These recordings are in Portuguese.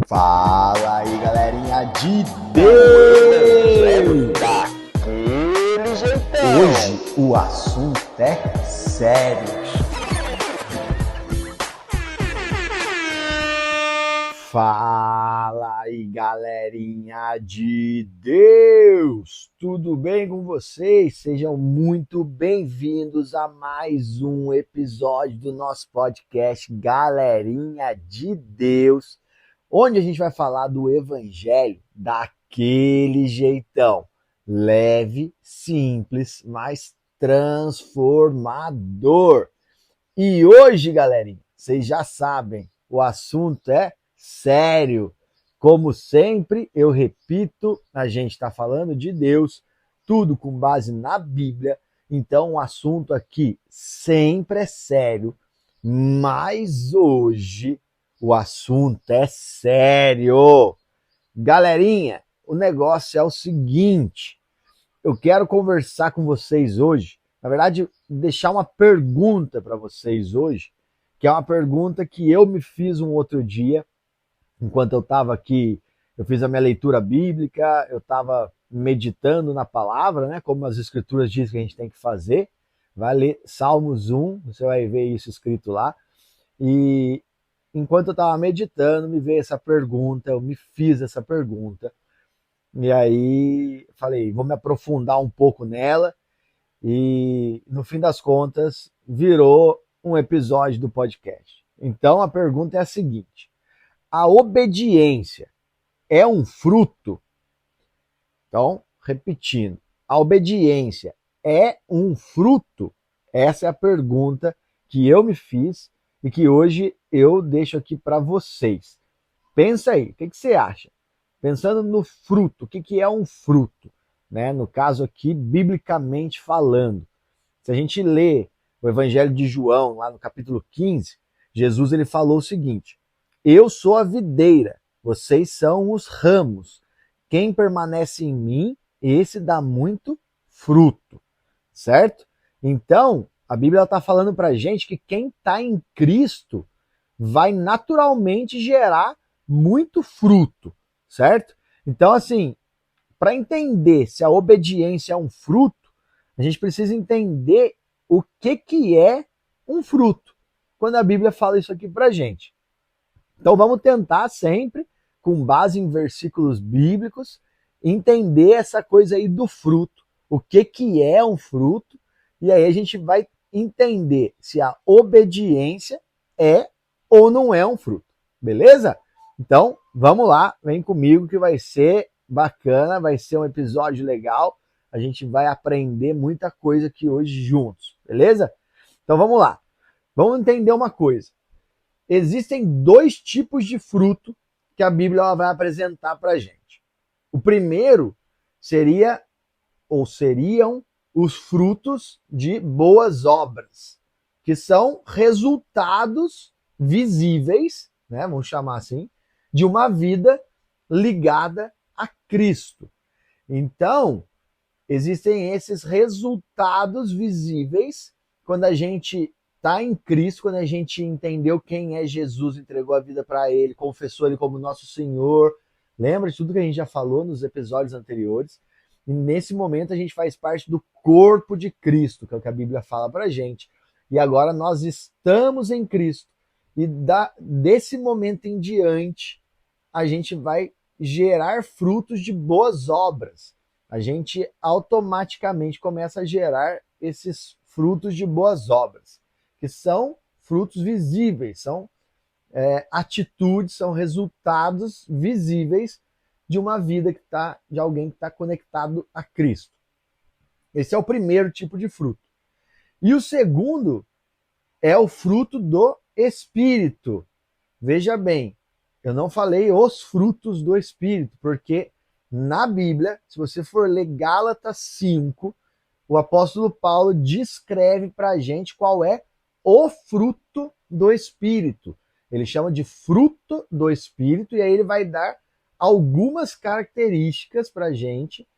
Fala aí, galerinha de Deus! Daquele jeitão. Hoje o assunto é sério. Fala aí, galerinha de Deus! Tudo bem com vocês? Sejam muito bem-vindos a mais um episódio do nosso podcast Galerinha de Deus, onde a gente vai falar do Evangelho daquele jeitão. Leve, simples, mas transformador. E hoje, galerinha, vocês já sabem, o assunto é sério. Como sempre, eu repito, a gente está falando de Deus, tudo com base na Bíblia. Então, o assunto aqui sempre é sério, mas hoje o assunto é sério. Galerinha, o negócio é o seguinte, eu quero conversar com vocês hoje, na verdade, deixar uma pergunta para vocês hoje, que é uma pergunta que eu me fiz um outro dia, enquanto eu estava aqui, eu fiz a minha leitura bíblica, eu estava meditando na palavra, né, como as escrituras dizem que a gente tem que fazer. Vai ler Salmos 1, você vai ver isso escrito lá. E enquanto eu estava meditando, me veio essa pergunta, eu me fiz essa pergunta. E aí falei, vou me aprofundar um pouco nela. E no fim das contas, virou um episódio do podcast. Então a pergunta é a seguinte: a obediência é um fruto? Então, repetindo, a obediência é um fruto? Essa é a pergunta que eu me fiz e que hoje eu deixo aqui para vocês. Pensa aí, o que você acha? Pensando no fruto, o que é um fruto? Né? No caso aqui, biblicamente falando. Se a gente lê o Evangelho de João, lá no capítulo 15, Jesus ele falou o seguinte: eu sou a videira, vocês são os ramos. Quem permanece em mim, esse dá muito fruto, certo? Então, a Bíblia está falando para a gente que quem está em Cristo vai naturalmente gerar muito fruto, certo? Então, assim, para entender se a obediência é um fruto, a gente precisa entender o que é um fruto, quando a Bíblia fala isso aqui para a gente. Então vamos tentar sempre, com base em versículos bíblicos, entender essa coisa aí do fruto, o que é um fruto, e aí a gente vai entender se a obediência é ou não é um fruto, beleza? Então vamos lá, vem comigo que vai ser bacana, vai ser um episódio legal, a gente vai aprender muita coisa aqui hoje juntos, beleza? Então vamos lá, vamos entender uma coisa. Existem dois tipos de fruto que a Bíblia vai apresentar para a gente. O primeiro seria, ou seriam, os frutos de boas obras, que são resultados visíveis, né, vamos chamar assim, de uma vida ligada a Cristo. Então, existem esses resultados visíveis quando a gente está em Cristo, quando a gente entendeu quem é Jesus, entregou a vida para Ele, confessou Ele como nosso Senhor. Lembra de tudo que a gente já falou nos episódios anteriores? E nesse momento a gente faz parte do corpo de Cristo, que é o que a Bíblia fala para a gente. E agora nós estamos em Cristo. E desse momento em diante, a gente vai gerar frutos de boas obras. A gente automaticamente começa a gerar esses frutos de boas obras, que são frutos visíveis, são atitudes, são resultados visíveis de uma vida de alguém que está conectado a Cristo. Esse é o primeiro tipo de fruto. E o segundo é o fruto do Espírito. Veja bem, eu não falei os frutos do Espírito, porque na Bíblia, se você for ler Gálatas 5, o apóstolo Paulo descreve para a gente qual é o fruto do Espírito. Ele chama de fruto do Espírito e aí ele vai dar algumas características para a gente.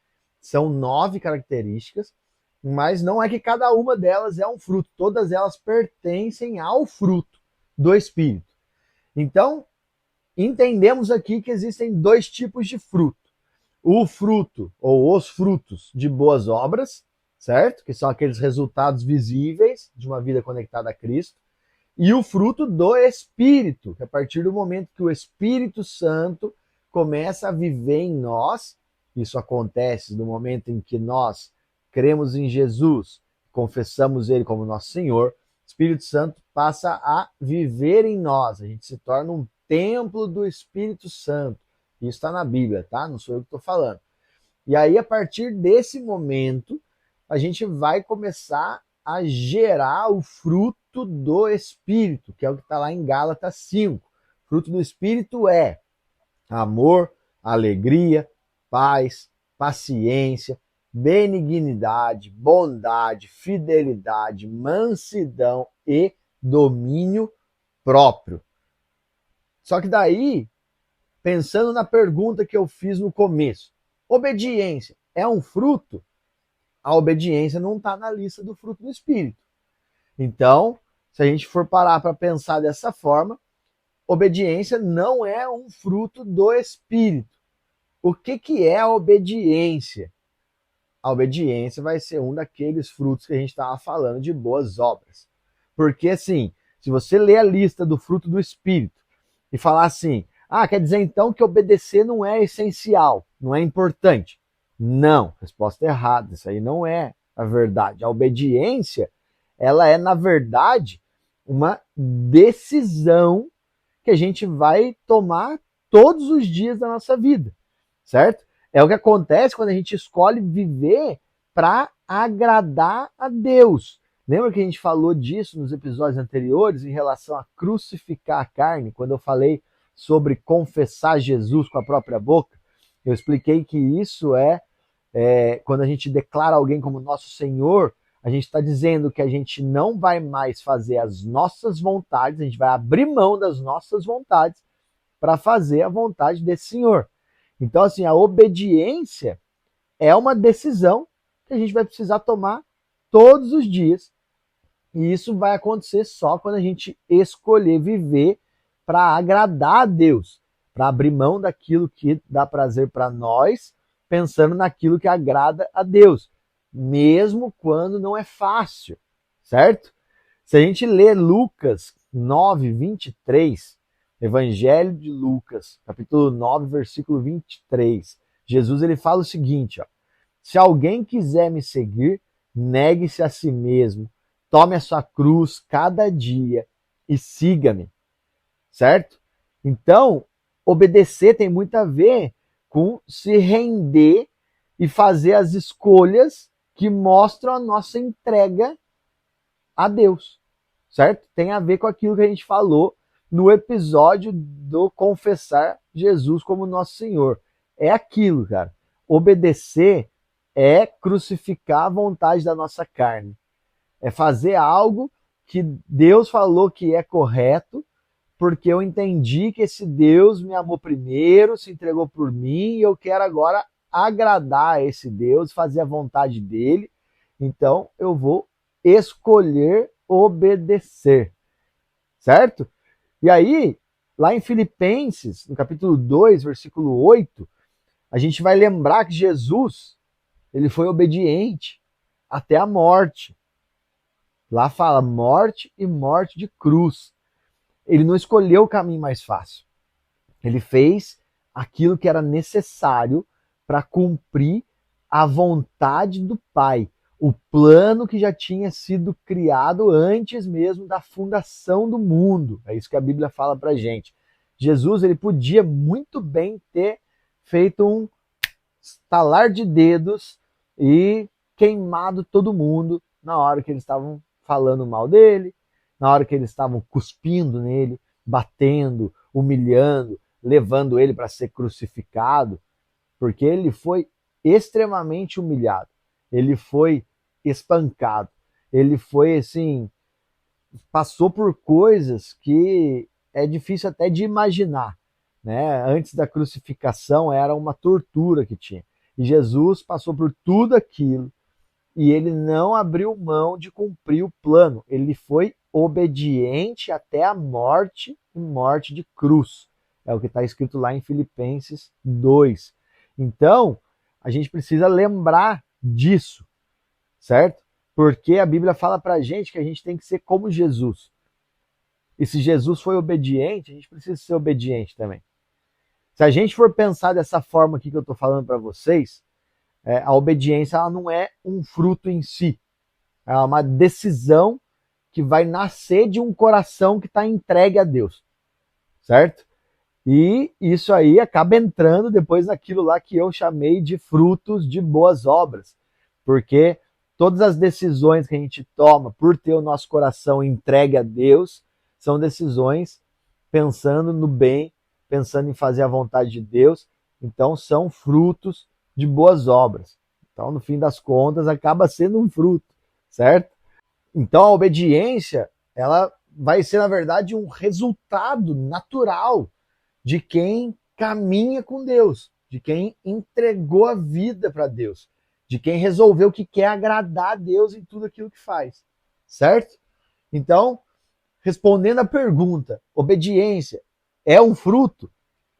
São 9 características, mas não é que cada uma delas é um fruto. Todas elas pertencem ao fruto do Espírito. Então, entendemos aqui que existem dois tipos de fruto. O fruto, ou os frutos de boas obras, certo? Que são aqueles resultados visíveis de uma vida conectada a Cristo. E o fruto do Espírito, que a partir do momento que o Espírito Santo começa a viver em nós, isso acontece no momento em que nós cremos em Jesus, confessamos Ele como nosso Senhor, o Espírito Santo passa a viver em nós, a gente se torna um templo do Espírito Santo. Isso está na Bíblia, tá? Não sou eu que estou falando. E aí, a partir desse momento, a gente vai começar a gerar o fruto do Espírito, que é o que está lá em Gálatas 5. O fruto do Espírito é amor, alegria, paz, paciência, benignidade, bondade, fidelidade, mansidão e domínio próprio. Só que daí, pensando na pergunta que eu fiz no começo, obediência é um fruto? A obediência não está na lista do fruto do Espírito. Então, se a gente for parar para pensar dessa forma, obediência não é um fruto do Espírito. O que é a obediência? A obediência vai ser um daqueles frutos que a gente estava falando de boas obras. Porque, assim, se você ler a lista do fruto do Espírito e falar assim, quer dizer então que obedecer não é essencial, não é importante. Não, resposta errada, isso aí não é a verdade. A obediência, ela é, na verdade, uma decisão que a gente vai tomar todos os dias da nossa vida, certo? É o que acontece quando a gente escolhe viver para agradar a Deus. Lembra que a gente falou disso nos episódios anteriores em relação a crucificar a carne, quando eu falei sobre confessar Jesus com a própria boca? Eu expliquei que isso é quando a gente declara alguém como nosso Senhor, a gente está dizendo que a gente não vai mais fazer as nossas vontades, a gente vai abrir mão das nossas vontades para fazer a vontade desse Senhor. Então, assim, a obediência é uma decisão que a gente vai precisar tomar todos os dias. E isso vai acontecer só quando a gente escolher viver para agradar a Deus, para abrir mão daquilo que dá prazer para nós, pensando naquilo que agrada a Deus, mesmo quando não é fácil, certo? Se a gente ler Lucas 9, 23, Evangelho de Lucas, capítulo 9, versículo 23, Jesus ele fala o seguinte, ó, se alguém quiser me seguir, negue-se a si mesmo, tome a sua cruz cada dia e siga-me, certo? Então, obedecer tem muito a ver com se render e fazer as escolhas que mostram a nossa entrega a Deus, certo? Tem a ver com aquilo que a gente falou no episódio do confessar Jesus como nosso Senhor. É aquilo, cara. Obedecer é crucificar a vontade da nossa carne. É fazer algo que Deus falou que é correto, porque eu entendi que esse Deus me amou primeiro, se entregou por mim, e eu quero agora agradar a esse Deus, fazer a vontade dele. Então eu vou escolher obedecer, certo? E aí, lá em Filipenses, no capítulo 2, versículo 8, a gente vai lembrar que Jesus, ele foi obediente até a morte. Lá fala morte e morte de cruz. Ele não escolheu o caminho mais fácil. Ele fez aquilo que era necessário para cumprir a vontade do Pai, o plano que já tinha sido criado antes mesmo da fundação do mundo. É isso que a Bíblia fala para a gente. Jesus ele podia muito bem ter feito um estalar de dedos e queimado todo mundo na hora que eles estavam falando mal dele, na hora que eles estavam cuspindo nele, batendo, humilhando, levando ele para ser crucificado, porque ele foi extremamente humilhado, ele foi espancado, ele foi assim, passou por coisas que é difícil até de imaginar, né? Antes da crucificação era uma tortura que tinha. E Jesus passou por tudo aquilo e ele não abriu mão de cumprir o plano. Ele foi obediente até a morte e morte de cruz. É o que está escrito lá em Filipenses 2. Então, a gente precisa lembrar disso, certo? Porque a Bíblia fala para a gente que a gente tem que ser como Jesus. E se Jesus foi obediente, a gente precisa ser obediente também. Se a gente for pensar dessa forma aqui que eu estou falando para vocês, a obediência ela não é um fruto em si. É uma decisão que vai nascer de um coração que está entregue a Deus, certo? E isso aí acaba entrando depois naquilo lá que eu chamei de frutos de boas obras. Porque todas as decisões que a gente toma por ter o nosso coração entregue a Deus são decisões pensando no bem, pensando em fazer a vontade de Deus. Então são frutos de boas obras. Então, no fim das contas, acaba sendo um fruto, certo? Então a obediência, ela vai ser, na verdade, um resultado natural de quem caminha com Deus, de quem entregou a vida para Deus, de quem resolveu que quer agradar a Deus em tudo aquilo que faz, certo? Então, respondendo à pergunta, obediência é um fruto?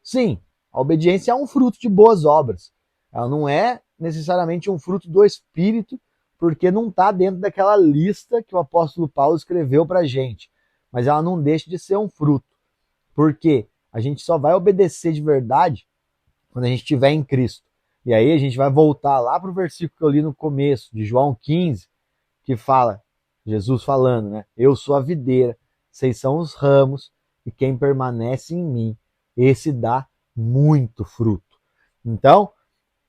Sim, a obediência é um fruto de boas obras. Ela não é necessariamente um fruto do Espírito, porque não está dentro daquela lista que o apóstolo Paulo escreveu para a gente. Mas ela não deixa de ser um fruto. Por quê? A gente só vai obedecer de verdade quando a gente estiver em Cristo. E aí a gente vai voltar lá para o versículo que eu li no começo, de João 15, que fala, Jesus falando, né? Eu sou a videira, vocês são os ramos, e quem permanece em mim, esse dá muito fruto. Então,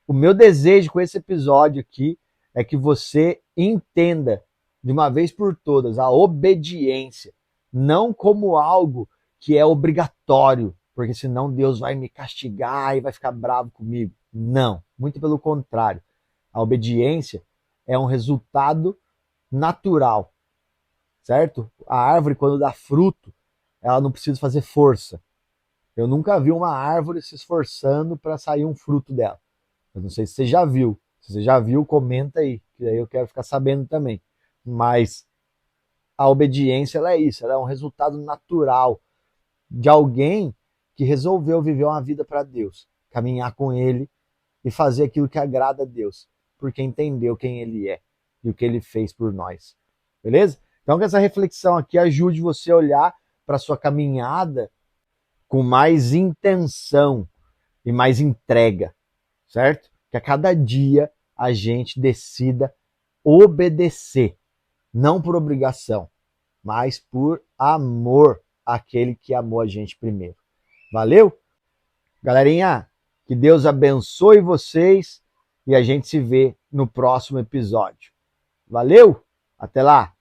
o meu desejo com esse episódio aqui é que você entenda de uma vez por todas a obediência, não como algo que é obrigatório, porque senão Deus vai me castigar e vai ficar bravo comigo. Não, muito pelo contrário. A obediência é um resultado natural, certo? A árvore, quando dá fruto, ela não precisa fazer força. Eu nunca vi uma árvore se esforçando para sair um fruto dela. Eu não sei se você já viu. Se você já viu, comenta aí, que aí eu quero ficar sabendo também. Mas a obediência, ela é isso, ela é um resultado natural de alguém que resolveu viver uma vida para Deus, caminhar com Ele e fazer aquilo que agrada a Deus, porque entendeu quem Ele é e o que Ele fez por nós. Beleza? Então que essa reflexão aqui ajude você a olhar para a sua caminhada com mais intenção e mais entrega, certo? Que a cada dia a gente decida obedecer, não por obrigação, mas por amor àquele que amou a gente primeiro. Valeu? Galerinha, que Deus abençoe vocês e a gente se vê no próximo episódio. Valeu? Até lá!